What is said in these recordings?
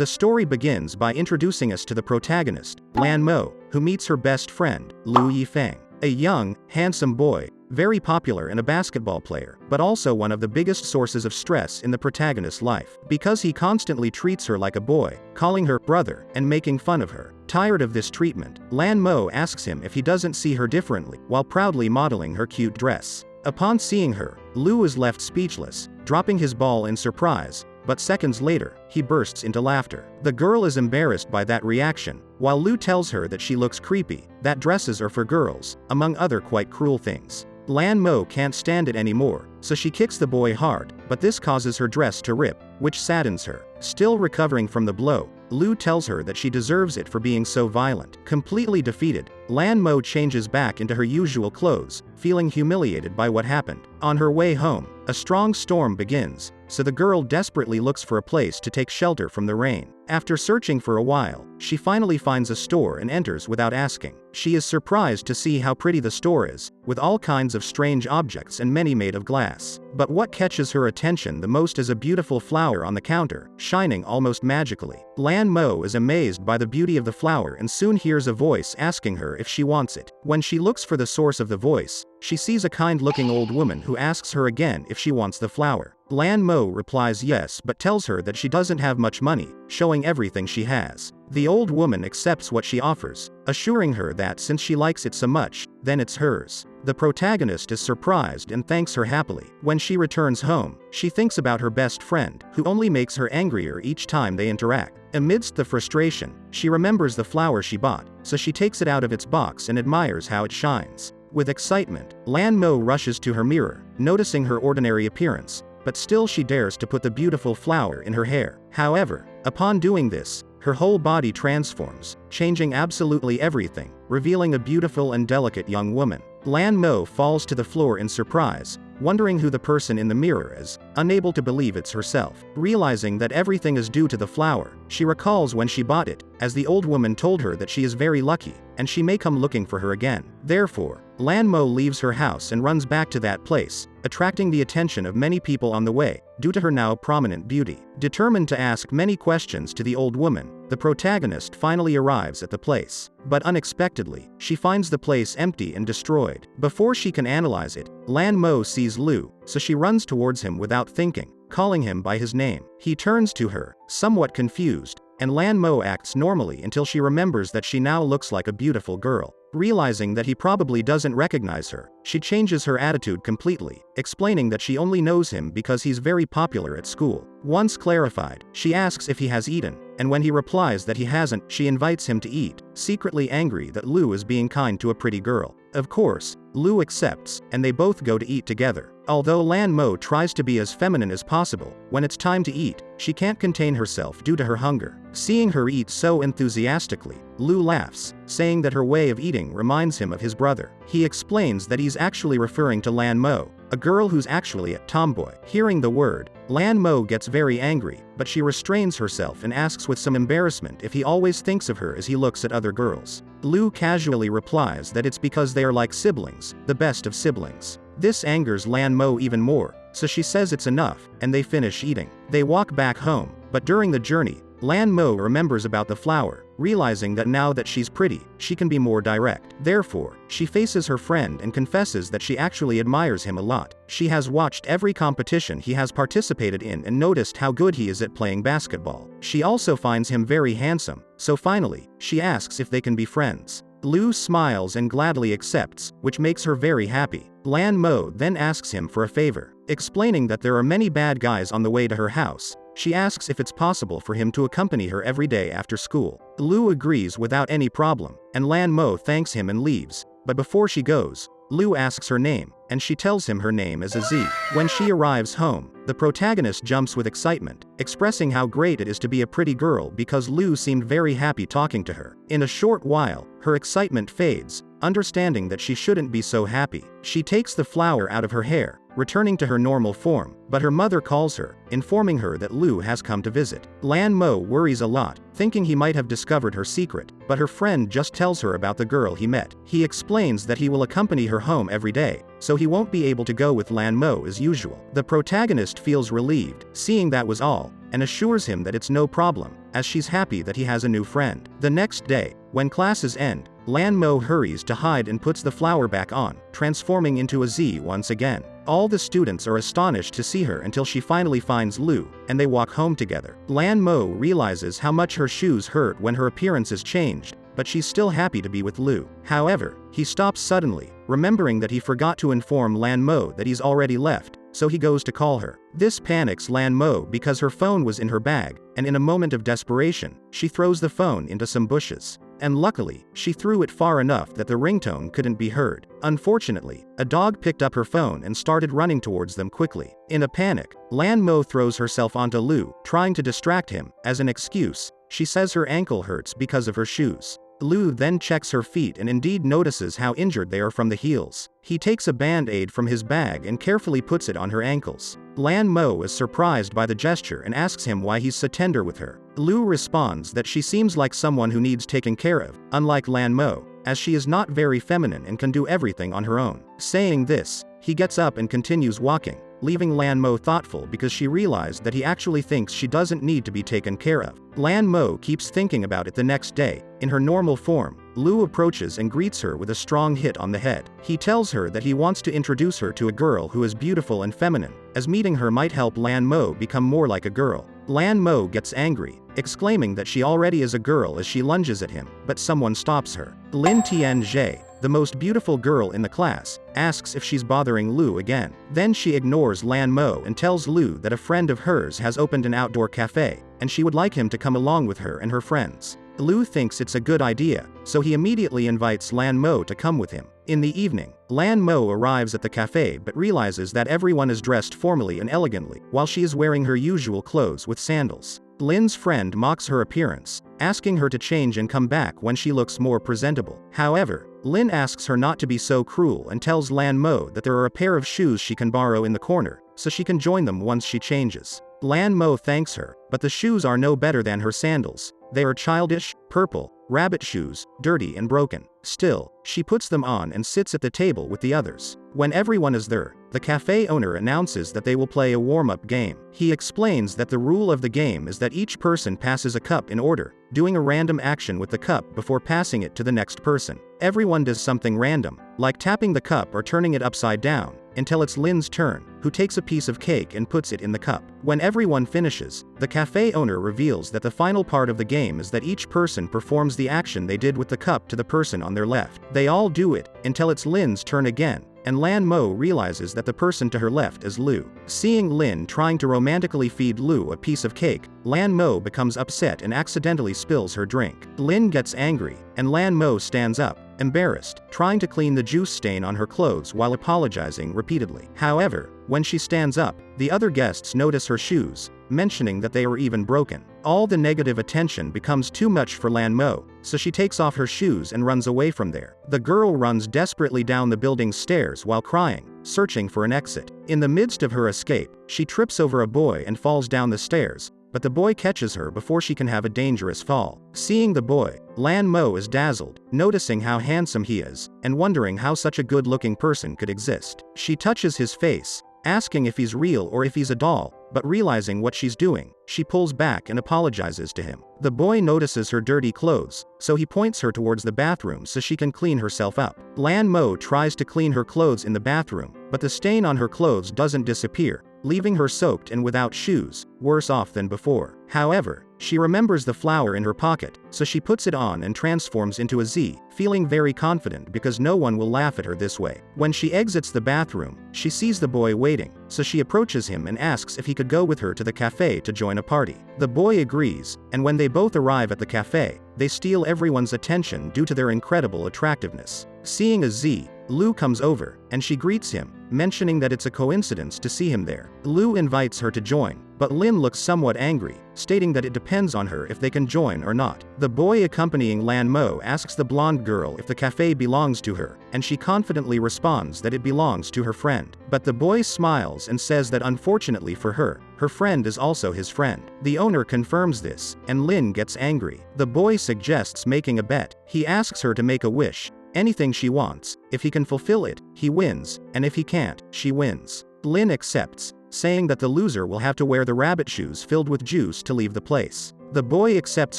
The story begins by introducing us to the protagonist, Lan Mo, who meets her best friend, Liu Yifeng. A young, handsome boy, very popular and a basketball player, but also one of the biggest sources of stress in the protagonist's life, because he constantly treats her like a boy, calling her brother, and making fun of her. Tired of this treatment, Lan Mo asks him if he doesn't see her differently, while proudly modeling her cute dress. Upon seeing her, Liu is left speechless, dropping his ball in surprise, but seconds later, he bursts into laughter. The girl is embarrassed by that reaction, while Liu tells her that she looks creepy, that dresses are for girls, among other quite cruel things. Lan Mo can't stand it anymore, so she kicks the boy hard, but this causes her dress to rip, which saddens her. Still recovering from the blow, Liu tells her that she deserves it for being so violent. Completely defeated, Lan Mo changes back into her usual clothes, feeling humiliated by what happened. On her way home, a strong storm begins, so the girl desperately looks for a place to take shelter from the rain. After searching for a while, she finally finds a store and enters without asking. She is surprised to see how pretty the store is, with all kinds of strange objects and many made of glass. But what catches her attention the most is a beautiful flower on the counter, shining almost magically. Lan Mo is amazed by the beauty of the flower and soon hears a voice asking her if she wants it. When she looks for the source of the voice, she sees a kind-looking old woman who asks her again if she wants the flower. Lan Mo replies yes but tells her that she doesn't have much money, showing everything she has. The old woman accepts what she offers, assuring her that since she likes it so much, then it's hers. The protagonist is surprised and thanks her happily. When she returns home, she thinks about her best friend, who only makes her angrier each time they interact. Amidst the frustration, she remembers the flower she bought, so she takes it out of its box and admires how it shines. With excitement, Lan Mo rushes to her mirror, noticing her ordinary appearance, but still she dares to put the beautiful flower in her hair. However, upon doing this, her whole body transforms, changing absolutely everything, revealing a beautiful and delicate young woman. Lan Mo falls to the floor in surprise, wondering who the person in the mirror is, unable to believe it's herself. Realizing that everything is due to the flower, she recalls when she bought it, as the old woman told her that she is very lucky, and she may come looking for her again. Therefore, Lan Mo leaves her house and runs back to that place, attracting the attention of many people on the way, due to her now prominent beauty. Determined to ask many questions to the old woman, the protagonist finally arrives at the place. But unexpectedly, she finds the place empty and destroyed. Before she can analyze it, Lan Mo sees Liu, so she runs towards him without thinking, calling him by his name. He turns to her, somewhat confused, and Lan Mo acts normally until she remembers that she now looks like a beautiful girl. Realizing that he probably doesn't recognize her, she changes her attitude completely, explaining that she only knows him because he's very popular at school. Once clarified, she asks if he has eaten, and when he replies that he hasn't, she invites him to eat, secretly angry that Liu is being kind to a pretty girl. Of course, Liu accepts, and they both go to eat together. Although Lan Mo tries to be as feminine as possible, when it's time to eat, she can't contain herself due to her hunger. Seeing her eat so enthusiastically, Liu laughs, saying that her way of eating reminds him of his brother. He explains that he's actually referring to Lan Mo, a girl who's actually a tomboy. Hearing the word, Lan Mo gets very angry, but she restrains herself and asks with some embarrassment if he always thinks of her as he looks at other girls. Liu casually replies that it's because they are like siblings, the best of siblings. This angers Lan Mo even more, so she says it's enough, and they finish eating. They walk back home, but during the journey, Lan Mo remembers about the flower, realizing that now that she's pretty, she can be more direct. Therefore, she faces her friend and confesses that she actually admires him a lot. She has watched every competition he has participated in and noticed how good he is at playing basketball. She also finds him very handsome, so finally, she asks if they can be friends. Liu smiles and gladly accepts, which makes her very happy. Lan Mo then asks him for a favor. Explaining that there are many bad guys on the way to her house, she asks if it's possible for him to accompany her every day after school. Liu agrees without any problem, and Lan Mo thanks him and leaves, but before she goes, Liu asks her name, and she tells him her name is Z. When she arrives home, the protagonist jumps with excitement, expressing how great it is to be a pretty girl because Liu seemed very happy talking to her. In a short while, her excitement fades, understanding that she shouldn't be so happy. She takes the flower out of her hair, returning to her normal form, but her mother calls her, informing her that Liu has come to visit. Lan Mo worries a lot, thinking he might have discovered her secret, but her friend just tells her about the girl he met. He explains that he will accompany her home every day, so he won't be able to go with Lan Mo as usual. The protagonist feels relieved, seeing that was all, and assures him that it's no problem, as she's happy that he has a new friend. The next day, when classes end, Lan Mo hurries to hide and puts the flower back on, transforming into a Z once again. All the students are astonished to see her until she finally finds Liu, and they walk home together. Lan Mo realizes how much her shoes hurt when her appearance is changed, but she's still happy to be with Liu. However, he stops suddenly, remembering that he forgot to inform Lan Mo that he's already left, so he goes to call her. This panics Lan Mo because her phone was in her bag, and in a moment of desperation, she throws the phone into some bushes. And luckily, she threw it far enough that the ringtone couldn't be heard. Unfortunately, a dog picked up her phone and started running towards them quickly. In a panic, Lan Mo throws herself onto Liu, trying to distract him. As an excuse, she says her ankle hurts because of her shoes. Liu then checks her feet and indeed notices how injured they are from the heels. He takes a band-aid from his bag and carefully puts it on her ankles. Lan Mo is surprised by the gesture and asks him why he's so tender with her. Liu responds that she seems like someone who needs taken care of, unlike Lan Mo, as she is not very feminine and can do everything on her own. Saying this, he gets up and continues walking, leaving Lan Mo thoughtful because she realized that he actually thinks she doesn't need to be taken care of. Lan Mo keeps thinking about it the next day. In her normal form, Liu approaches and greets her with a strong hit on the head. He tells her that he wants to introduce her to a girl who is beautiful and feminine, as meeting her might help Lan Mo become more like a girl. Lan Mo gets angry, exclaiming that she already is a girl as she lunges at him, but someone stops her. Lin Tianjie, the most beautiful girl in the class, asks if she's bothering Liu again. Then she ignores Lan Mo and tells Liu that a friend of hers has opened an outdoor cafe, and she would like him to come along with her and her friends. Liu thinks it's a good idea, so he immediately invites Lan Mo to come with him. In the evening, Lan Mo arrives at the cafe but realizes that everyone is dressed formally and elegantly, while she is wearing her usual clothes with sandals. Lin's friend mocks her appearance, asking her to change and come back when she looks more presentable. However, Lin asks her not to be so cruel and tells Lan Mo that there are a pair of shoes she can borrow in the corner, so she can join them once she changes. Lan Mo thanks her, but the shoes are no better than her sandals. They are childish, purple, rabbit shoes, dirty and broken. Still, she puts them on and sits at the table with the others. When everyone is there, the cafe owner announces that they will play a warm-up game. He explains that the rule of the game is that each person passes a cup in order, doing a random action with the cup before passing it to the next person. Everyone does something random, like tapping the cup or turning it upside down, until it's Lin's turn, who takes a piece of cake and puts it in the cup. When everyone finishes, the cafe owner reveals that the final part of the game is that each person performs the action they did with the cup to the person on their left. They all do it, until it's Lin's turn again, and Lan Mo realizes that the person to her left is Liu. Seeing Lin trying to romantically feed Liu a piece of cake, Lan Mo becomes upset and accidentally spills her drink. Lin gets angry, and Lan Mo stands up, embarrassed, trying to clean the juice stain on her clothes while apologizing repeatedly. However, when she stands up, the other guests notice her shoes, mentioning that they are even broken. All the negative attention becomes too much for Lan Mo, so she takes off her shoes and runs away from there. The girl runs desperately down the building's stairs while crying, searching for an exit. In the midst of her escape, she trips over a boy and falls down the stairs, but the boy catches her before she can have a dangerous fall. Seeing the boy, Lan Mo is dazzled, noticing how handsome he is, and wondering how such a good-looking person could exist. She touches his face, asking if he's real or if he's a doll, but realizing what she's doing, she pulls back and apologizes to him. The boy notices her dirty clothes, so he points her towards the bathroom so she can clean herself up. Lan Mo tries to clean her clothes in the bathroom, but the stain on her clothes doesn't disappear, leaving her soaked and without shoes, worse off than before. However, she remembers the flower in her pocket, so she puts it on and transforms into a Z, feeling very confident because no one will laugh at her this way. When she exits the bathroom, she sees the boy waiting, so she approaches him and asks if he could go with her to the cafe to join a party. The boy agrees, and when they both arrive at the cafe, they steal everyone's attention due to their incredible attractiveness. Seeing a Z, Liu comes over, and she greets him, mentioning that it's a coincidence to see him there. Liu invites her to join, but Lin looks somewhat angry, stating that it depends on her if they can join or not. The boy accompanying Lan Mo asks the blonde girl if the cafe belongs to her, and she confidently responds that it belongs to her friend. But the boy smiles and says that unfortunately for her, her friend is also his friend. The owner confirms this, and Lin gets angry. The boy suggests making a bet. He asks her to make a wish, anything she wants. If he can fulfill it, he wins, and if he can't, she wins. Lin accepts, saying that the loser will have to wear the rabbit shoes filled with juice to leave the place. The boy accepts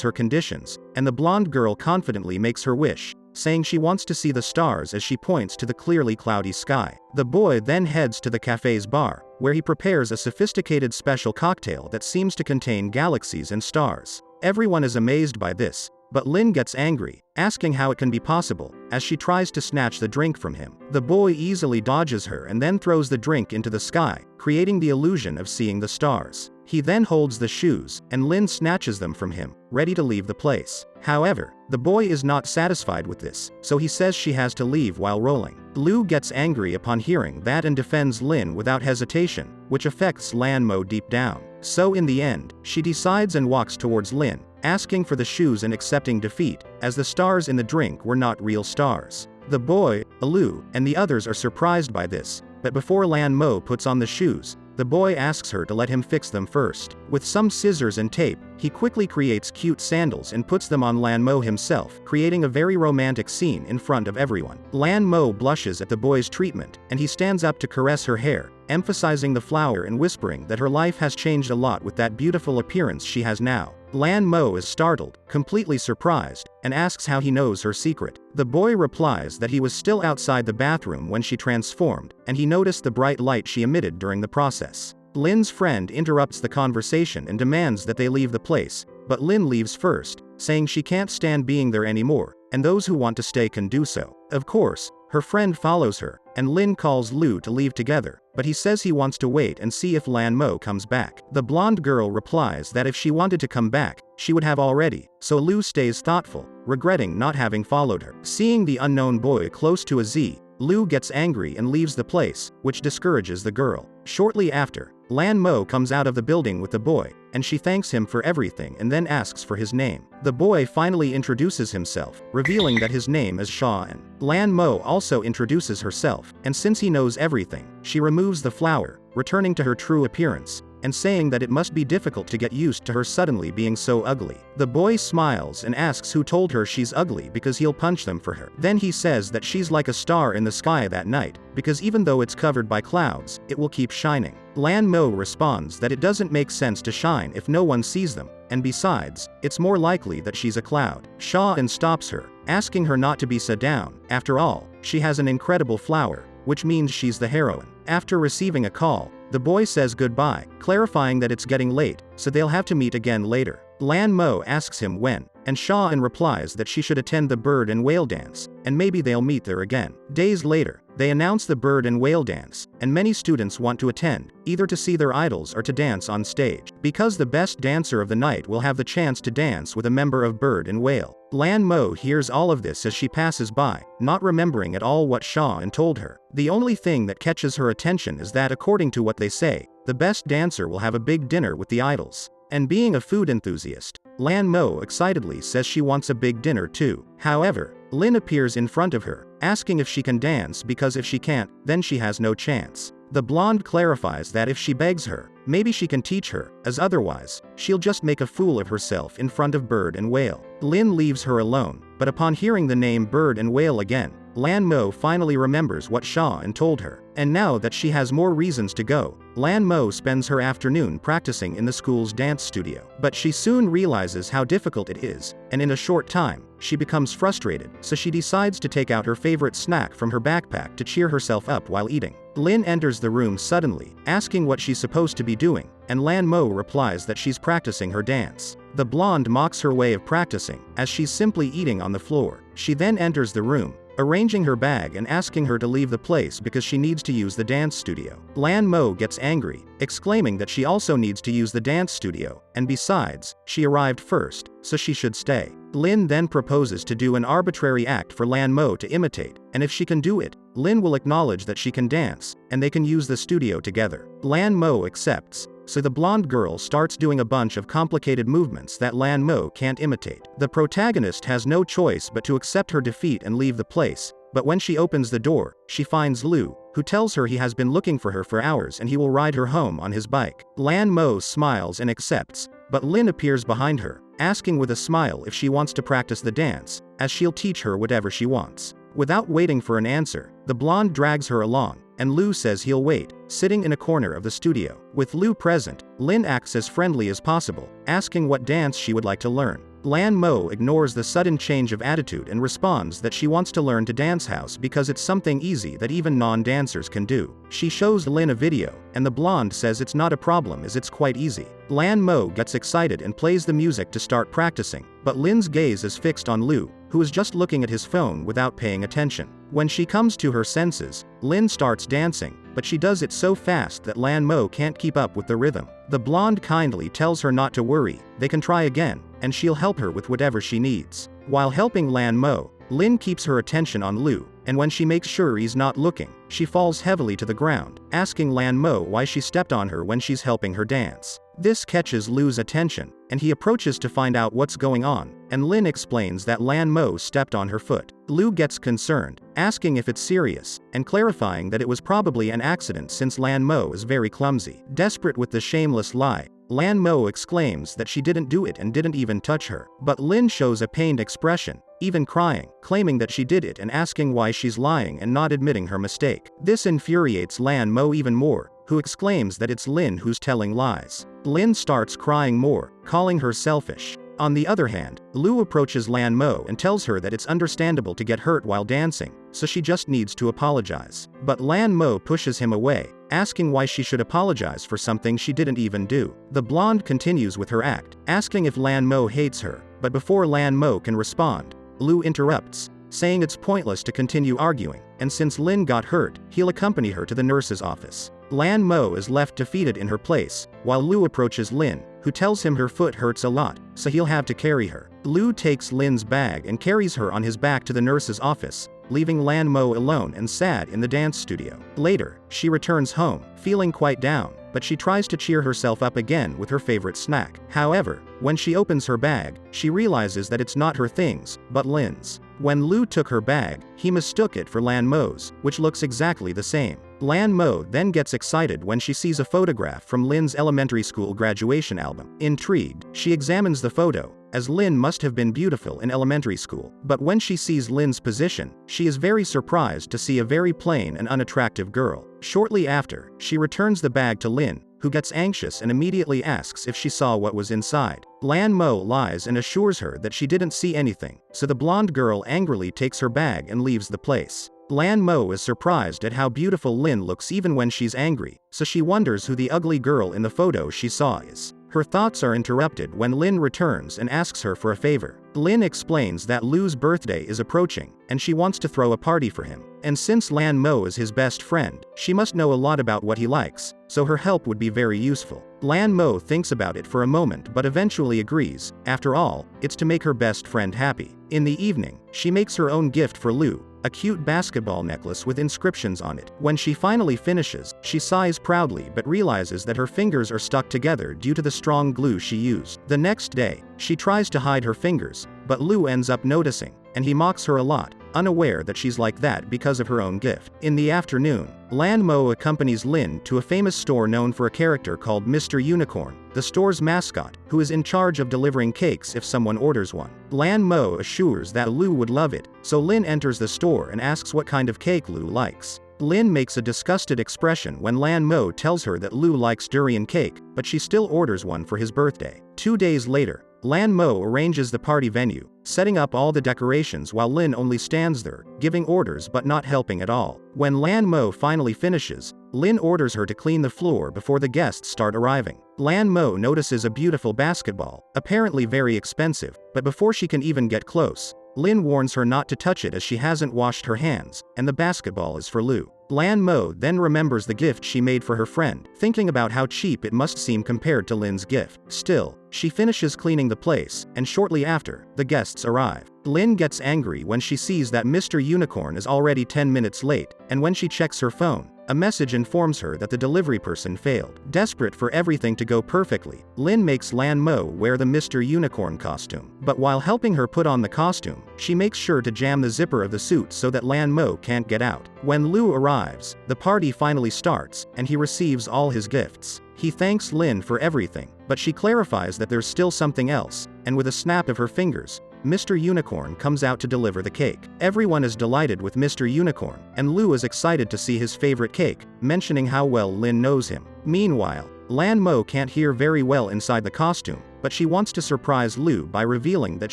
her conditions, and the blonde girl confidently makes her wish, saying she wants to see the stars as she points to the clearly cloudy sky. The boy then heads to the cafe's bar, where he prepares a sophisticated special cocktail that seems to contain galaxies and stars. Everyone is amazed by this, but Lin gets angry, asking how it can be possible, as she tries to snatch the drink from him. The boy easily dodges her and then throws the drink into the sky, creating the illusion of seeing the stars. He then holds the shoes, and Lin snatches them from him, ready to leave the place. However, the boy is not satisfied with this, so he says she has to leave while rolling. Liu gets angry upon hearing that and defends Lin without hesitation, which affects Lan Mo deep down. So in the end, she decides and walks towards Lin, asking for the shoes and accepting defeat, as the stars in the drink were not real stars. The boy, Liu, and the others are surprised by this, but before Lan Mo puts on the shoes, the boy asks her to let him fix them first. With some scissors and tape, he quickly creates cute sandals and puts them on Lan Mo himself, creating a very romantic scene in front of everyone. Lan Mo blushes at the boy's treatment, and he stands up to caress her hair, emphasizing the flower and whispering that her life has changed a lot with that beautiful appearance she has now. Lan Mo is startled, completely surprised, and asks how he knows her secret. The boy replies that he was still outside the bathroom when she transformed, and he noticed the bright light she emitted during the process. Lin's friend interrupts the conversation and demands that they leave the place, but Lin leaves first, saying she can't stand being there anymore, and those who want to stay can do so. Of course, her friend follows her, and Lin calls Liu to leave together, but he says he wants to wait and see if Lan Mo comes back. The blonde girl replies that if she wanted to come back, she would have already, so Liu stays thoughtful, regretting not having followed her. Seeing the unknown boy close to a Z, Liu gets angry and leaves the place, which discourages the girl. Shortly after, Lan Mo comes out of the building with the boy, and she thanks him for everything and then asks for his name. The boy finally introduces himself, revealing that his name is Xia An. Lan Mo also introduces herself, and since he knows everything, she removes the flower, returning to her true appearance, and saying that it must be difficult to get used to her suddenly being so ugly. The boy smiles and asks who told her she's ugly because he'll punch them for her. Then he says that she's like a star in the sky that night, because even though it's covered by clouds, it will keep shining. Lan Mo responds that it doesn't make sense to shine if no one sees them, and besides, it's more likely that she's a cloud. Xia An stops her, asking her not to be so down. After all, she has an incredible flower, which means she's the heroine. After receiving a call, the boy says goodbye, clarifying that it's getting late, so they'll have to meet again later. Lan Mo asks him when, and Xia An replies that she should attend the bird and whale dance, and maybe they'll meet there again. Days later, they announce the bird and whale dance, and many students want to attend, either to see their idols or to dance on stage, because the best dancer of the night will have the chance to dance with a member of bird and whale. Lan Mo hears all of this as she passes by, not remembering at all what Xia An told her. The only thing that catches her attention is that according to what they say, the best dancer will have a big dinner with the idols. And being a food enthusiast, Lan Mo excitedly says she wants a big dinner too. However, Lin appears in front of her, asking if she can dance because if she can't, then she has no chance. The blonde clarifies that if she begs her, maybe she can teach her, as otherwise, she'll just make a fool of herself in front of bird and whale. Lin leaves her alone, but upon hearing the name bird and whale again, Lan Mo finally remembers what Xia An told her. And now that she has more reasons to go, Lan Mo spends her afternoon practicing in the school's dance studio. But she soon realizes how difficult it is, and in a short time, she becomes frustrated, so she decides to take out her favorite snack from her backpack to cheer herself up while eating. Lin enters the room suddenly, asking what she's supposed to be doing, and Lan Mo replies that she's practicing her dance. The blonde mocks her way of practicing, as she's simply eating on the floor. She then enters the room, arranging her bag and asking her to leave the place because she needs to use the dance studio. Lan Mo gets angry, exclaiming that she also needs to use the dance studio, and besides, she arrived first, so she should stay. Lin then proposes to do an arbitrary act for Lan Mo to imitate, and if she can do it, Lin will acknowledge that she can dance, and they can use the studio together. Lan Mo accepts, so the blonde girl starts doing a bunch of complicated movements that Lan Mo can't imitate. The protagonist has no choice but to accept her defeat and leave the place, but when she opens the door, she finds Liu, who tells her he has been looking for her for hours and he will ride her home on his bike. Lan Mo smiles and accepts, but Lin appears behind her, asking with a smile if she wants to practice the dance, as she'll teach her whatever she wants. Without waiting for an answer, the blonde drags her along, and Liu says he'll wait, sitting in a corner of the studio. With Liu present, Lin acts as friendly as possible, asking what dance she would like to learn. Lan Mo ignores the sudden change of attitude and responds that she wants to learn to dance house because it's something easy that even non-dancers can do. She shows Lin a video, and the blonde says it's not a problem as it's quite easy. Lan Mo gets excited and plays the music to start practicing, but Lin's gaze is fixed on Liu, who is just looking at his phone without paying attention. When she comes to her senses, Lin starts dancing, but she does it so fast that Lan Mo can't keep up with the rhythm. The blonde kindly tells her not to worry, they can try again, and she'll help her with whatever she needs. While helping Lan Mo, Lin keeps her attention on Liu, and when she makes sure he's not looking, she falls heavily to the ground, asking Lan Mo why she stepped on her when she's helping her dance. This catches Liu's attention, and he approaches to find out what's going on, and Lin explains that Lan Mo stepped on her foot. Liu gets concerned, asking if it's serious, and clarifying that it was probably an accident since Lan Mo is very clumsy. Desperate with the shameless lie, Lan Mo exclaims that she didn't do it and didn't even touch her. But Lin shows a pained expression, even crying, claiming that she did it and asking why she's lying and not admitting her mistake. This infuriates Lan Mo even more, who exclaims that it's Lin who's telling lies. Lin starts crying more, calling her selfish. On the other hand, Liu approaches Lan Mo and tells her that it's understandable to get hurt while dancing, so she just needs to apologize. But Lan Mo pushes him away, asking why she should apologize for something she didn't even do. The blonde continues with her act, asking if Lan Mo hates her, but before Lan Mo can respond, Liu interrupts, saying it's pointless to continue arguing, and since Lin got hurt, he'll accompany her to the nurse's office. Lan Mo is left defeated in her place, while Liu approaches Lin, who tells him her foot hurts a lot, so he'll have to carry her. Liu takes Lin's bag and carries her on his back to the nurse's office, leaving Lan Mo alone and sad in the dance studio. Later, she returns home, feeling quite down, but she tries to cheer herself up again with her favorite snack. However, when she opens her bag, she realizes that it's not her things, but Lin's. When Liu took her bag, he mistook it for Lan Mo's, which looks exactly the same. Lan Mo then gets excited when she sees a photograph from Lin's elementary school graduation album. Intrigued, she examines the photo, as Lin must have been beautiful in elementary school. But when she sees Lin's position, she is very surprised to see a very plain and unattractive girl. Shortly after, she returns the bag to Lin, who gets anxious and immediately asks if she saw what was inside. Lan Mo lies and assures her that she didn't see anything, so the blonde girl angrily takes her bag and leaves the place. Lan Mo is surprised at how beautiful Lin looks even when she's angry, so she wonders who the ugly girl in the photo she saw is. Her thoughts are interrupted when Lin returns and asks her for a favor. Lin explains that Liu's birthday is approaching, and she wants to throw a party for him. And since Lan Mo is his best friend, she must know a lot about what he likes, so her help would be very useful. Lan Mo thinks about it for a moment but eventually agrees. After all, it's to make her best friend happy. In the evening, she makes her own gift for Liu, a cute basketball necklace with inscriptions on it. When she finally finishes, she sighs proudly but realizes that her fingers are stuck together due to the strong glue she used. The next day, she tries to hide her fingers, but Liu ends up noticing, and he mocks her a lot, unaware that she's like that because of her own gift. In the afternoon, Lan Mo accompanies Lin to a famous store known for a character called Mr. Unicorn, the store's mascot, who is in charge of delivering cakes if someone orders one. Lan Mo assures that Liu would love it, so Lin enters the store and asks what kind of cake Liu likes. Lin makes a disgusted expression when Lan Mo tells her that Liu likes durian cake, but she still orders one for his birthday. 2 days later, Lan Mo arranges the party venue, setting up all the decorations while Lin only stands there, giving orders but not helping at all. When Lan Mo finally finishes, Lin orders her to clean the floor before the guests start arriving. Lan Mo notices a beautiful basketball, apparently very expensive, but before she can even get close, Lin warns her not to touch it as she hasn't washed her hands, and the basketball is for Liu. Lan Mo then remembers the gift she made for her friend, thinking about how cheap it must seem compared to Lin's gift. Still, she finishes cleaning the place, and shortly after, the guests arrive. Lin gets angry when she sees that Mr. Unicorn is already 10 minutes late, and when she checks her phone, a message informs her that the delivery person failed. Desperate for everything to go perfectly, Lin makes Lan Mo wear the Mr. Unicorn costume. But while helping her put on the costume, she makes sure to jam the zipper of the suit so that Lan Mo can't get out. When Liu arrives, the party finally starts, and he receives all his gifts. He thanks Lin for everything, but she clarifies that there's still something else, and with a snap of her fingers, Mr. Unicorn comes out to deliver the cake. Everyone is delighted with Mr. Unicorn, and Liu is excited to see his favorite cake, mentioning how well Lin knows him. Meanwhile, Lan Mo can't hear very well inside the costume, but she wants to surprise Liu by revealing that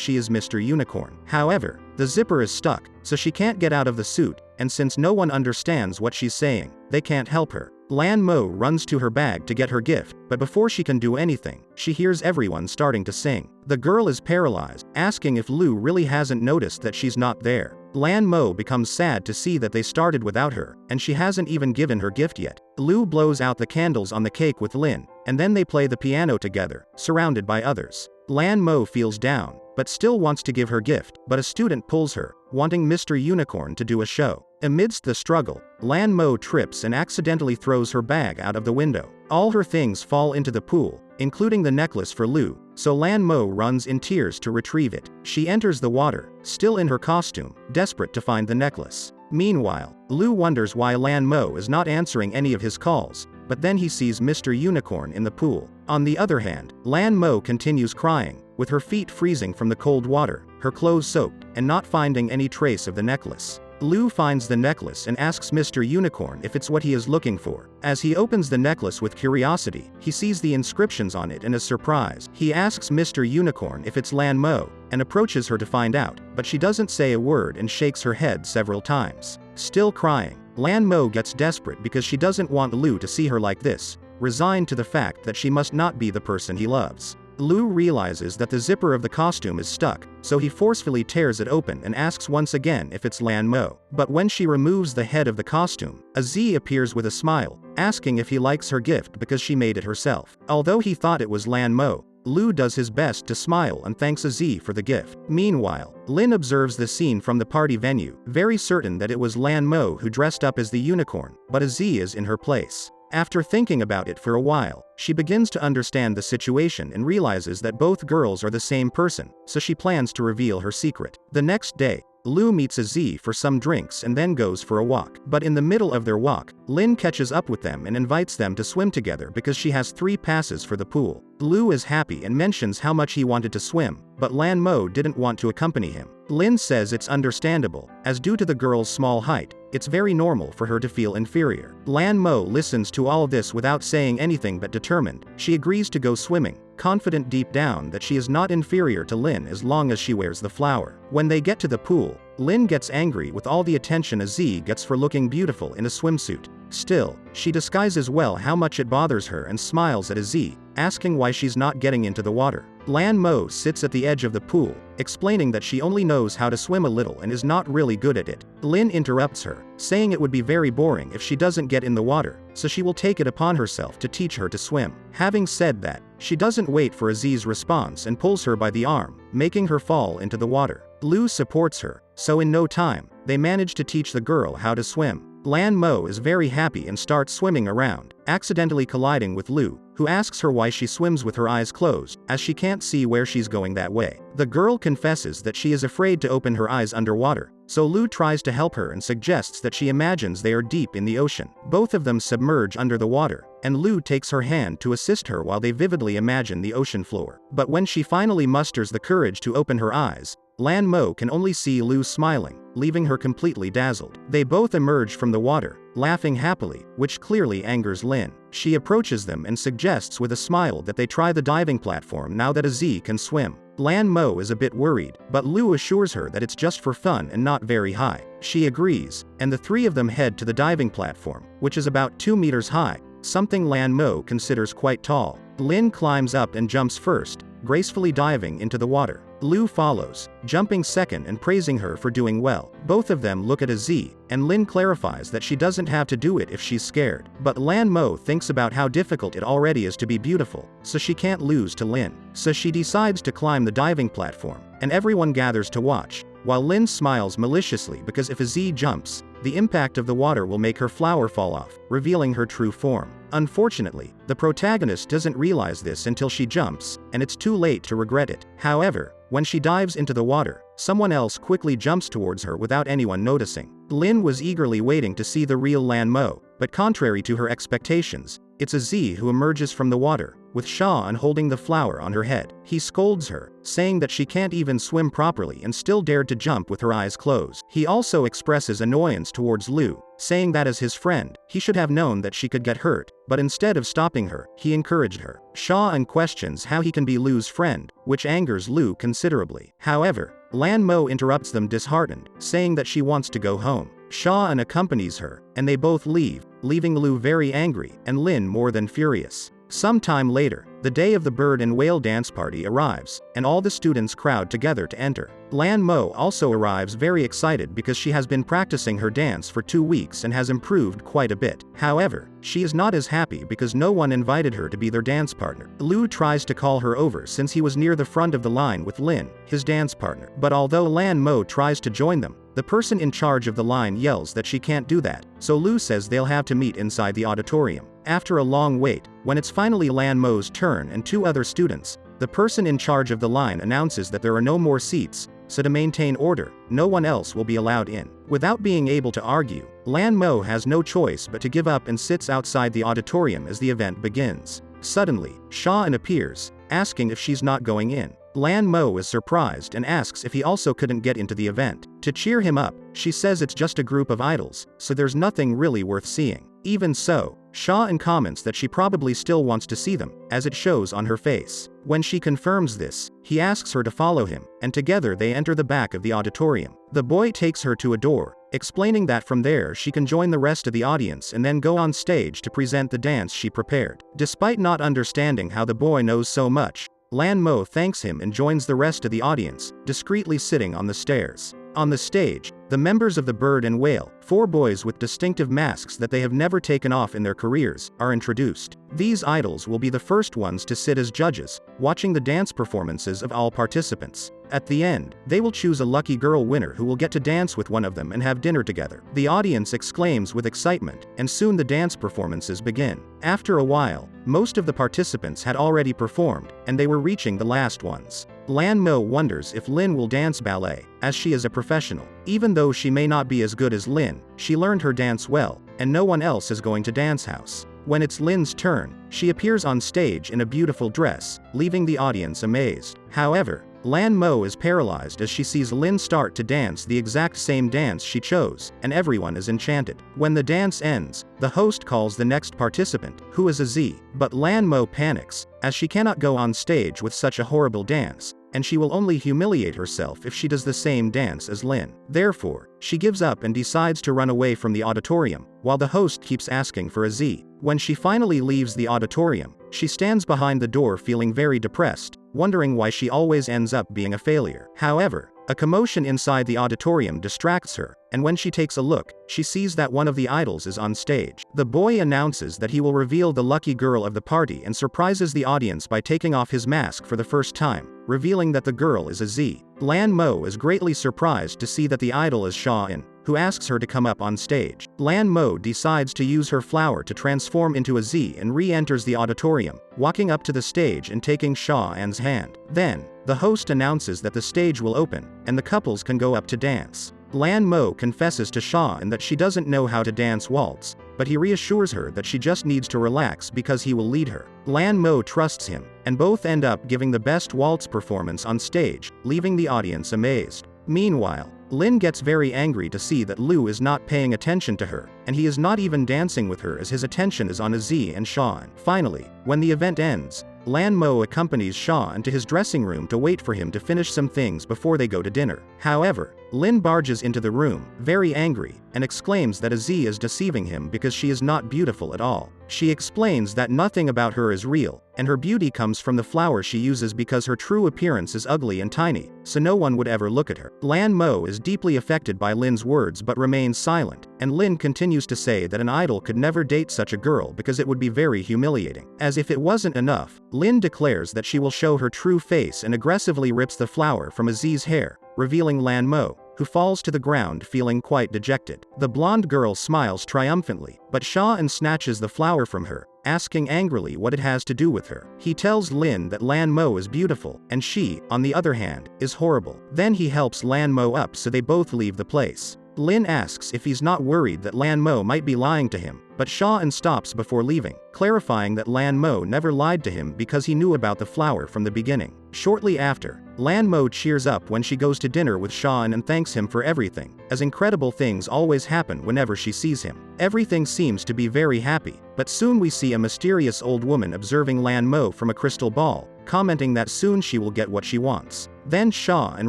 she is Mr. Unicorn. However, the zipper is stuck, so she can't get out of the suit, and since no one understands what she's saying, they can't help her. Lan Mo runs to her bag to get her gift, but before she can do anything, she hears everyone starting to sing. The girl is paralyzed, asking if Liu really hasn't noticed that she's not there. Lan Mo becomes sad to see that they started without her, and she hasn't even given her gift yet. Liu blows out the candles on the cake with Lin, and then they play the piano together, surrounded by others. Lan Mo feels down, but still wants to give her gift, but a student pulls her, wanting Mr. Unicorn to do a show. Amidst the struggle, Lan Mo trips and accidentally throws her bag out of the window. All her things fall into the pool, including the necklace for Liu, so Lan Mo runs in tears to retrieve it. She enters the water, still in her costume, desperate to find the necklace. Meanwhile, Liu wonders why Lan Mo is not answering any of his calls, but then he sees Mr. Unicorn in the pool. On the other hand, Lan Mo continues crying, with her feet freezing from the cold water, her clothes soaked, and not finding any trace of the necklace. Liu finds the necklace and asks Mr. Unicorn if it's what he is looking for. As he opens the necklace with curiosity, he sees the inscriptions on it and is surprised. He asks Mr. Unicorn if it's Lan Mo, and approaches her to find out, but she doesn't say a word and shakes her head several times. Still crying, Lan Mo gets desperate because she doesn't want Liu to see her like this, resigned to the fact that she must not be the person he loves. Liu realizes that the zipper of the costume is stuck, so he forcefully tears it open and asks once again if it's Lan Mo. But when she removes the head of the costume, a Z appears with a smile, asking if he likes her gift because she made it herself. Although he thought it was Lan Mo, Liu does his best to smile and thanks a Z for the gift. Meanwhile, Lin observes the scene from the party venue, very certain that it was Lan Mo who dressed up as the unicorn, but a Z is in her place. After thinking about it for a while, she begins to understand the situation and realizes that both girls are the same person, so she plans to reveal her secret. The next day, Liu meets a Z for some drinks and then goes for a walk. But in the middle of their walk, Lin catches up with them and invites them to swim together because she has 3 passes for the pool. Liu is happy and mentions how much he wanted to swim, but Lan Mo didn't want to accompany him. Lin says it's understandable, as due to the girl's small height, it's very normal for her to feel inferior. Lan Mo listens to all this without saying anything but determined. She agrees to go swimming, confident deep down that she is not inferior to Lin as long as she wears the flower. When they get to the pool, Lin gets angry with all the attention a Z gets for looking beautiful in a swimsuit. Still, she disguises well how much it bothers her and smiles at a Z, asking why she's not getting into the water. Lan Mo sits at the edge of the pool, explaining that she only knows how to swim a little and is not really good at it. Lin interrupts her, saying it would be very boring if she doesn't get in the water, so she will take it upon herself to teach her to swim. Having said that, she doesn't wait for Aziz's response and pulls her by the arm, making her fall into the water. Liu supports her, so in no time, they manage to teach the girl how to swim. Lan Mo is very happy and starts swimming around, accidentally colliding with Liu, who asks her why she swims with her eyes closed, as she can't see where she's going that way. The girl confesses that she is afraid to open her eyes underwater, so Liu tries to help her and suggests that she imagines they are deep in the ocean. Both of them submerge under the water, and Liu takes her hand to assist her while they vividly imagine the ocean floor. But when she finally musters the courage to open her eyes, Lan Mo can only see Liu smiling, leaving her completely dazzled. They both emerge from the water, laughing happily, which clearly angers Lin. She approaches them and suggests with a smile that they try the diving platform now that a Z can swim. Lan Mo is a bit worried, but Liu assures her that it's just for fun and not very high. She agrees, and the 3 of them head to the diving platform, which is about 2 meters high, something Lan Mo considers quite tall. Lin climbs up and jumps first, gracefully diving into the water. Liu follows, jumping second and praising her for doing well. Both of them look at a Z, and Lin clarifies that she doesn't have to do it if she's scared. But Lan Mo thinks about how difficult it already is to be beautiful, so she can't lose to Lin. So she decides to climb the diving platform, and everyone gathers to watch, while Lin smiles maliciously because if a Z jumps, the impact of the water will make her flower fall off, revealing her true form. Unfortunately, the protagonist doesn't realize this until she jumps, and it's too late to regret it. However, when she dives into the water, someone else quickly jumps towards her without anyone noticing. Lin was eagerly waiting to see the real Lan Mo, but contrary to her expectations, it's a Z who emerges from the water, with Xia An holding the flower on her head. He scolds her, saying that she can't even swim properly and still dared to jump with her eyes closed. He also expresses annoyance towards Liu, saying that as his friend, he should have known that she could get hurt, but instead of stopping her, he encouraged her. Xia An questions how he can be Liu's friend, which angers Liu considerably. However, Lan Mo interrupts them disheartened, saying that she wants to go home. Xia An accompanies her, and they both leave, leaving Liu very angry, and Lin more than furious. Some time later, the day of the bird and whale dance party arrives, and all the students crowd together to enter. Lan Mo also arrives very excited because she has been practicing her dance for 2 weeks and has improved quite a bit. However, she is not as happy because no one invited her to be their dance partner. Liu tries to call her over since he was near the front of the line with Lin, his dance partner. But although Lan Mo tries to join them, the person in charge of the line yells that she can't do that, so Liu says they'll have to meet inside the auditorium. After a long wait, when it's finally Lan Mo's turn and 2 other students, the person in charge of the line announces that there are no more seats, so to maintain order, no one else will be allowed in. Without being able to argue, Lan Mo has no choice but to give up and sits outside the auditorium as the event begins. Suddenly, Xia An appears, asking if she's not going in. Lan Mo is surprised and asks if he also couldn't get into the event. To cheer him up, she says it's just a group of idols, so there's nothing really worth seeing. Even so, Xia An comments that she probably still wants to see them, as it shows on her face. When she confirms this, he asks her to follow him, and together they enter the back of the auditorium. The boy takes her to a door, explaining that from there she can join the rest of the audience and then go on stage to present the dance she prepared. Despite not understanding how the boy knows so much, Lan Mo thanks him and joins the rest of the audience, discreetly sitting on the stairs. On the stage, the members of the bird and whale, 4 boys with distinctive masks that they have never taken off in their careers, are introduced. These idols will be the first ones to sit as judges, watching the dance performances of all participants. At the end, they will choose a lucky girl winner who will get to dance with one of them and have dinner together. The audience exclaims with excitement, and soon the dance performances begin. After a while, most of the participants had already performed, and they were reaching the last ones. Lan Mo wonders if Lin will dance ballet, as she is a professional. Even though she may not be as good as Lin, she learned her dance well, and no one else is going to dance house. When it's Lin's turn, she appears on stage in a beautiful dress, leaving the audience amazed. However, Lan Mo is paralyzed as she sees Lin start to dance the exact same dance she chose, and everyone is enchanted. When the dance ends, the host calls the next participant, who is a Z, but Lan Mo panics, as she cannot go on stage with such a horrible dance, and she will only humiliate herself if she does the same dance as Lin. Therefore, she gives up and decides to run away from the auditorium, while the host keeps asking for a Z. When she finally leaves the auditorium, she stands behind the door feeling very depressed, wondering why she always ends up being a failure. However, a commotion inside the auditorium distracts her, and when she takes a look, she sees that one of the idols is on stage. The boy announces that he will reveal the lucky girl of the party and surprises the audience by taking off his mask for the first time, revealing that the girl is a Z. Lan Mo is greatly surprised to see that the idol is Xia An, who asks her to come up on stage. Lan Mo decides to use her flower to transform into a Z and re-enters the auditorium, walking up to the stage and taking Xia An's hand. Then, the host announces that the stage will open, and the couples can go up to dance. Lan Mo confesses to Xia An that she doesn't know how to dance waltz, but he reassures her that she just needs to relax because he will lead her. Lan Mo trusts him, and both end up giving the best waltz performance on stage, leaving the audience amazed. Meanwhile, Lin gets very angry to see that Liu is not paying attention to her, and he is not even dancing with her as his attention is on a Z and Xia An. Finally, when the event ends, Lan Mo accompanies Xia An to his dressing room to wait for him to finish some things before they go to dinner. However, Lin barges into the room, very angry, and exclaims that a Z is deceiving him because she is not beautiful at all. She explains that nothing about her is real, and her beauty comes from the flower she uses because her true appearance is ugly and tiny, so no one would ever look at her. Lan Mo is deeply affected by Lin's words but remains silent, and Lin continues to say that an idol could never date such a girl because it would be very humiliating. As if it wasn't enough, Lin declares that she will show her true face and aggressively rips the flower from a Z's hair, revealing Lan Mo, who falls to the ground feeling quite dejected. The blonde girl smiles triumphantly, but Xia An snatches the flower from her, asking angrily what it has to do with her. He tells Lin that Lan Mo is beautiful, and she, on the other hand, is horrible. Then he helps Lan Mo up so they both leave the place. Lin asks if he's not worried that Lan Mo might be lying to him, but Xia An stops before leaving, clarifying that Lan Mo never lied to him because he knew about the flower from the beginning. Shortly after, Lan Mo cheers up when she goes to dinner with Xia An and thanks him for everything, as incredible things always happen whenever she sees him. Everything seems to be very happy, but soon we see a mysterious old woman observing Lan Mo from a crystal ball, commenting that soon she will get what she wants. Then Xia An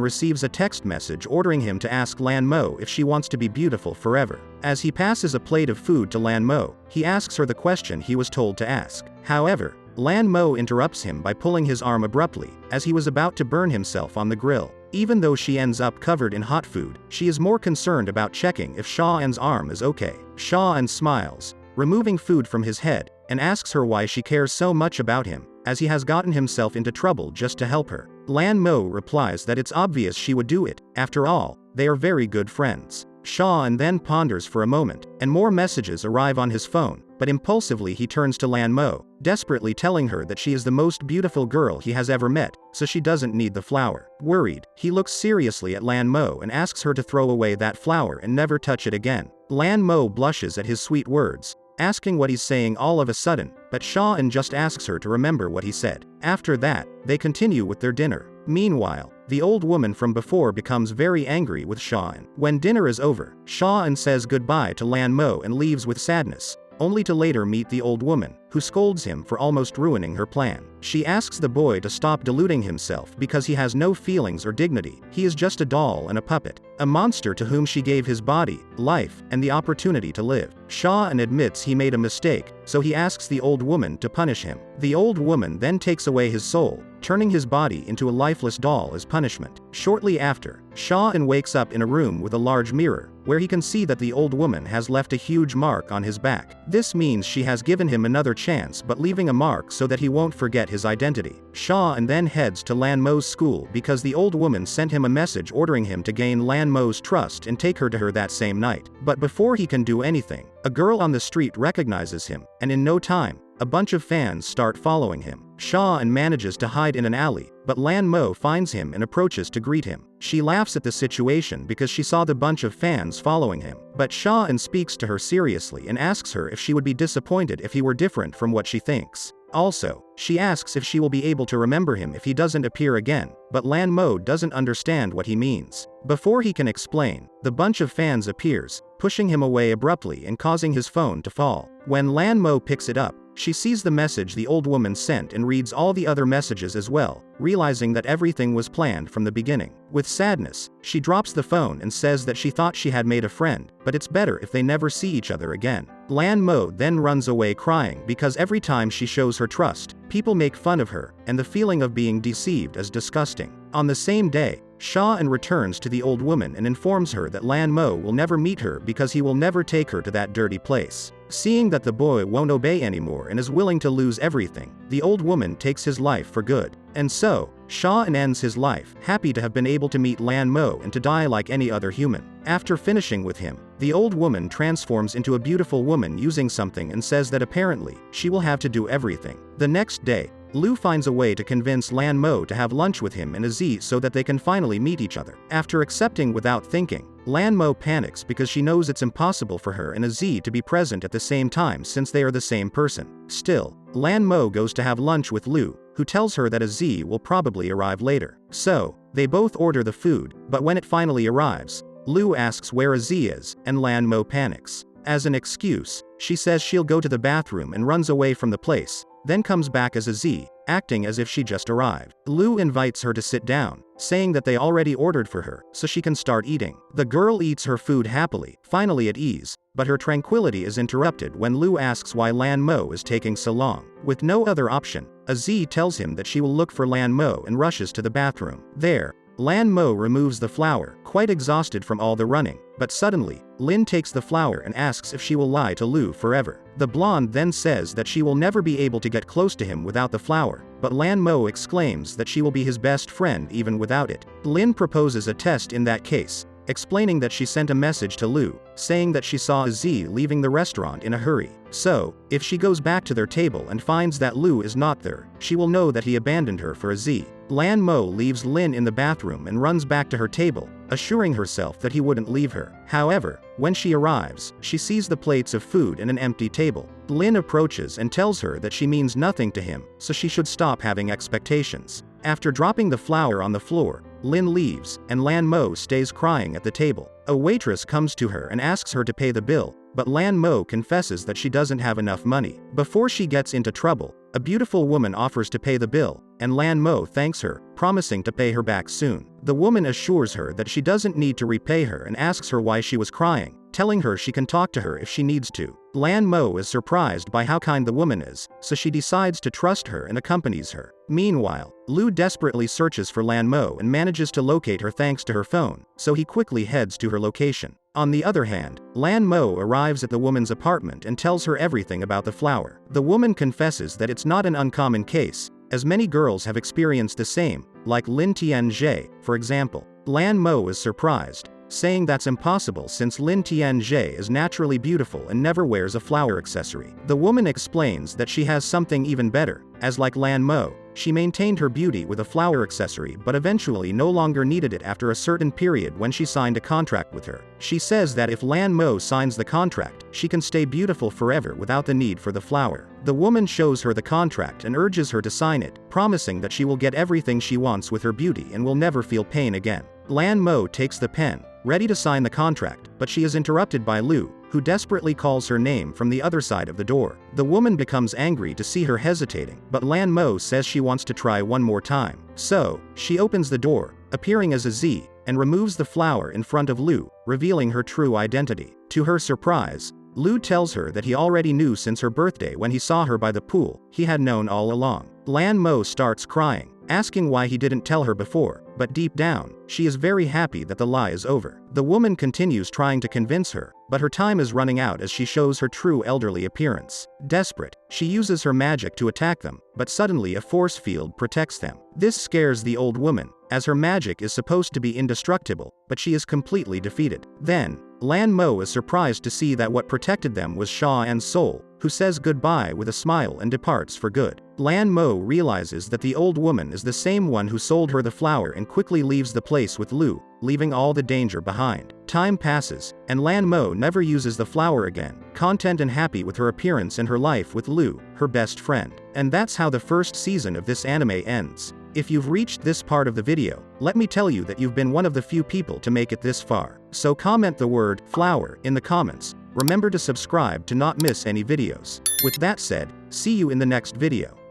receives a text message ordering him to ask Lan Mo if she wants to be beautiful forever. As he passes a plate of food to Lan Mo, he asks her the question he was told to ask. However, Lan Mo interrupts him by pulling his arm abruptly, as he was about to burn himself on the grill. Even though she ends up covered in hot food, she is more concerned about checking if Xia An's arm is okay. Xia An smiles, removing food from his head, and asks her why she cares so much about him, as he has gotten himself into trouble just to help her. Lan Mo replies that it's obvious she would do it, after all, they are very good friends. Xia An then ponders for a moment, and more messages arrive on his phone, but impulsively he turns to Lan Mo, desperately telling her that she is the most beautiful girl he has ever met, so she doesn't need the flower. Worried, he looks seriously at Lan Mo and asks her to throw away that flower and never touch it again. Lan Mo blushes at his sweet words, asking what he's saying all of a sudden, but Xia An just asks her to remember what he said. After that, they continue with their dinner. Meanwhile, the old woman from before becomes very angry with Xia An. When dinner is over, Xia An says goodbye to Lan Mo and leaves with sadness, only to later meet the old woman, who scolds him for almost ruining her plan. She asks the boy to stop deluding himself because he has no feelings or dignity, he is just a doll and a puppet, a monster to whom she gave his body, life, and the opportunity to live. Xia An admits he made a mistake, so he asks the old woman to punish him. The old woman then takes away his soul, turning his body into a lifeless doll as punishment. Shortly after, Xia An wakes up in a room with a large mirror, where he can see that the old woman has left a huge mark on his back. This means she has given him another chance but leaving a mark so that he won't forget his identity. Xia An then heads to Lan Mo's school because the old woman sent him a message ordering him to gain Lan Mo's trust and take her to her that same night. But before he can do anything, a girl on the street recognizes him, and in no time, a bunch of fans start following him. Xia An manages to hide in an alley, but Lan Mo finds him and approaches to greet him. She laughs at the situation because she saw the bunch of fans following him, but Xia An speaks to her seriously and asks her if she would be disappointed if he were different from what she thinks. Also, she asks if she will be able to remember him if he doesn't appear again, but Lan Mo doesn't understand what he means. Before he can explain, the bunch of fans appears, pushing him away abruptly and causing his phone to fall. When Lan Mo picks it up, she sees the message the old woman sent and reads all the other messages as well, realizing that everything was planned from the beginning. With sadness, she drops the phone and says that she thought she had made a friend, but it's better if they never see each other again. Lan Mo then runs away crying because every time she shows her trust, people make fun of her, and the feeling of being deceived is disgusting. On the same day, Xia An returns to the old woman and informs her that Lan Mo will never meet her because he will never take her to that dirty place. Seeing that the boy won't obey anymore and is willing to lose everything, the old woman takes his life for good. And so, Xia An ends his life, happy to have been able to meet Lan Mo and to die like any other human. After finishing with him, the old woman transforms into a beautiful woman using something and says that apparently, she will have to do everything. The next day, Liu finds a way to convince Lan Mo to have lunch with him and Aziz so that they can finally meet each other. After accepting without thinking, Lan Mo panics because she knows it's impossible for her and Aziz to be present at the same time since they are the same person. Still, Lan Mo goes to have lunch with Liu, who tells her that Aziz will probably arrive later. So, they both order the food, but when it finally arrives, Liu asks where Aziz is, and Lan Mo panics. As an excuse, she says she'll go to the bathroom and runs away from the place, then comes back as Aziz, acting as if she just arrived. Liu invites her to sit down, saying that they already ordered for her, so she can start eating. The girl eats her food happily, finally at ease, but her tranquility is interrupted when Liu asks why Lan Mo is taking so long. With no other option, Aziz tells him that she will look for Lan Mo and rushes to the bathroom. There, Lan Mo removes the flower, quite exhausted from all the running, but suddenly, Lin takes the flower and asks if she will lie to Liu forever. The blonde then says that she will never be able to get close to him without the flower, but Lan Mo exclaims that she will be his best friend even without it. Lin proposes a test in that case, explaining that she sent a message to Liu, saying that she saw Aziz leaving the restaurant in a hurry. So, if she goes back to their table and finds that Liu is not there, she will know that he abandoned her for Aziz. Lan Mo leaves Lin in the bathroom and runs back to her table, assuring herself that he wouldn't leave her. However, when she arrives, she sees the plates of food and an empty table. Lin approaches and tells her that she means nothing to him, so she should stop having expectations. After dropping the flour on the floor, Lin leaves, and Lan Mo stays crying at the table. A waitress comes to her and asks her to pay the bill, but Lan Mo confesses that she doesn't have enough money. Before she gets into trouble, a beautiful woman offers to pay the bill, and Lan Mo thanks her, promising to pay her back soon. The woman assures her that she doesn't need to repay her and asks her why she was crying, telling her she can talk to her if she needs to. Lan Mo is surprised by how kind the woman is, so she decides to trust her and accompanies her. Meanwhile, Liu desperately searches for Lan Mo and manages to locate her thanks to her phone, so he quickly heads to her location. On the other hand, Lan Mo arrives at the woman's apartment and tells her everything about the flower. The woman confesses that it's not an uncommon case, as many girls have experienced the same, like Lin Tianjie, for example. Lan Mo is surprised, saying that's impossible since Lin Tianjie is naturally beautiful and never wears a flower accessory. The woman explains that she has something even better, as like Lan Mo, she maintained her beauty with a flower accessory but eventually no longer needed it after a certain period when she signed a contract with her. She says that if Lan Mo signs the contract, she can stay beautiful forever without the need for the flower. The woman shows her the contract and urges her to sign it, promising that she will get everything she wants with her beauty and will never feel pain again. Lan Mo takes the pen, ready to sign the contract, but she is interrupted by Liu, who desperately calls her name from the other side of the door. The woman becomes angry to see her hesitating, but Lan Mo says she wants to try one more time. So, she opens the door, appearing as a Z, and removes the flower in front of Liu, revealing her true identity. To her surprise, Liu tells her that he already knew since her birthday when he saw her by the pool. He had known all along. Lan Mo starts crying, asking why he didn't tell her before, but deep down, she is very happy that the lie is over. The woman continues trying to convince her, but her time is running out as she shows her true elderly appearance. Desperate, she uses her magic to attack them, but suddenly a force field protects them. This scares the old woman, as her magic is supposed to be indestructible, but she is completely defeated. Then, Lan Mo is surprised to see that what protected them was Xia An's soul, who says goodbye with a smile and departs for good. Lan Mo realizes that the old woman is the same one who sold her the flower and quickly leaves the place with Liu, leaving all the danger behind. Time passes, and Lan Mo never uses the flower again, content and happy with her appearance and her life with Liu, her best friend. And that's how the first season of this anime ends. If you've reached this part of the video, let me tell you that you've been one of the few people to make it this far. So comment the word flower in the comments. Remember to subscribe to not miss any videos. With that said, see you in the next video.